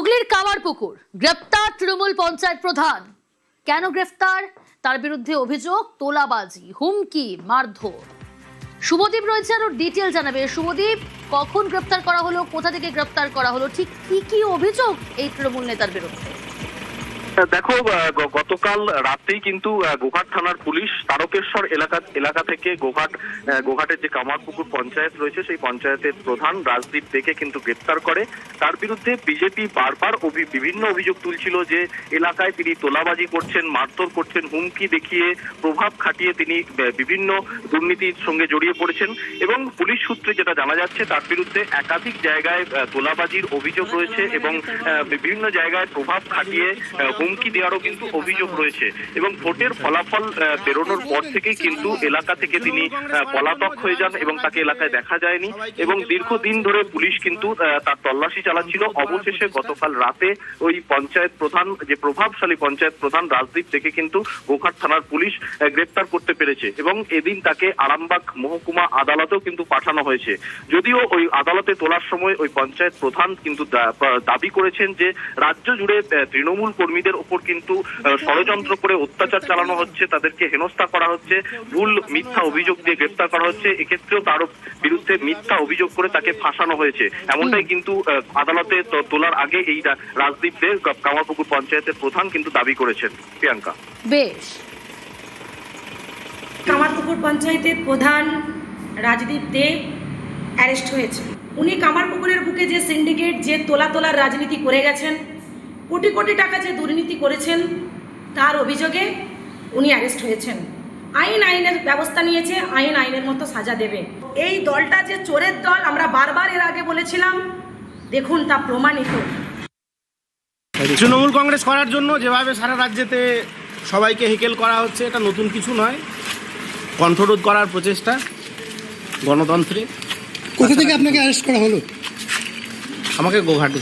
হুগলির কামারপুকুর গ্রেপ্তার তৃণমূল পঞ্চায়েত প্রধান। কেন গ্রেফতার? তার বিরুদ্ধে অভিযোগ তোলাবাজি, হুমকি, মারধর। শুভদীপ রয়েছে, আরো ডিটেল জানাবে। শুভদীপ, কখন গ্রেপ্তার করা হলো, কোথা থেকে গ্রেপ্তার করা হলো, ঠিক কি কি অভিযোগ এই তৃণমূল নেতার বিরুদ্ধে? দেখো, গতকাল রাতেই কিন্তু গোঘাট থানার পুলিশ তারকেশ্বর এলাকা থেকে গোঘাটের যে কামারপুকুর পঞ্চায়েত রয়েছে সেই পঞ্চায়েতের প্রধান রাজদীপ দেকে কিন্তু গ্রেপ্তার করে। তার বিরুদ্ধে বিজেপি বারবার বিভিন্ন অভিযোগ তুলছিল যে এলাকায় তিনি তোলাবাজি করছেন, মারধর করছেন, হুমকি দেখিয়ে প্রভাব খাটিয়ে তিনি বিভিন্ন দুর্নীতির সঙ্গে জড়িয়ে পড়েছেন। এবং পুলিশ সূত্রে যেটা জানা যাচ্ছে তার বিরুদ্ধে একাধিক জায়গায় তোলাবাজির অভিযোগ রয়েছে এবং বিভিন্ন জায়গায় প্রভাব খাটিয়ে হুমকি দেওয়ারও কিন্তু অভিযোগ রয়েছে। এবং ভোটের ফলাফল বেরোনোর পর থেকেই কিন্তু এলাকা থেকে তিনি পলাতক হয়ে যান এবং তাকে এলাকায় দেখা যায়নি এবং দীর্ঘদিন ধরে পুলিশ কিন্তু তার তল্লাশি চালাচ্ছিল। অবশেষে গতকাল রাতে ওই পঞ্চায়েত প্রধান, যে প্রভাবশালী পঞ্চায়েত প্রধান রাজদীপ থেকে কিন্তু গোঘাট থানার পুলিশ গ্রেপ্তার করতে পেরেছে এবং এদিন তাকে আরামবাগ মহকুমা আদালতেও কিন্তু পাঠানো হয়েছে। যদিও ওই আদালতে তোলার সময় ওই পঞ্চায়েত প্রধান কিন্তু দাবি করেছেন যে রাজ্য জুড়ে তৃণমূল কর্মীদের উপর কিন্তু ষড়যন্ত্র করে অত্যাচার চালানো হচ্ছে, তাদেরকে হেনস্থা করা হচ্ছে, ভুল মিথ্যা অভিযোগ দিয়ে গ্রেপ্তার করা হচ্ছে। এক্ষেত্রেও তার বিরুদ্ধে মিথ্যা অভিযোগ করে তাকে ফাঁসানো হয়েছে, এমনটাই কিন্তু আদালতে তোলার আগে এই রাজদীপ দে, কামারপুকুর পঞ্চায়েতের প্রধান, কিন্তু দাবি করেছেন। প্রিয়াঙ্কা, বেশ। কামারপুকুর পঞ্চায়েতের প্রধান রাজদীপ দে অ্যারেস্ট হয়েছে। উনি কামারপুকুরের বুকে যে সিন্ডিকেট, যে তোলার রাজনীতি করে গেছেন, কোটি কোটি টাকা যে দুর্নীতি করেছেন, তার অভিযোগে উনি অ্যারেস্ট হয়েছেন। আইনের ব্যবস্থা নিয়েছে, আইনের মতো সাজা দেবে। এই দলটা যে চোরের দল, আমরা বারবার এর আগে বলেছিলাম, দেখুন তা প্রমাণিত। তৃণমূল কংগ্রেস করার জন্য যেভাবে সারা রাজ্যেতে সবাইকে হেকেল করা হচ্ছে, এটা নতুন কিছু নয়। কণ্ঠরোধ করার প্রচেষ্টা গণতন্ত্রে। কোথা থেকে আপনাকে অ্যারেস্ট করা হলো? আমাকে গোঘাটে।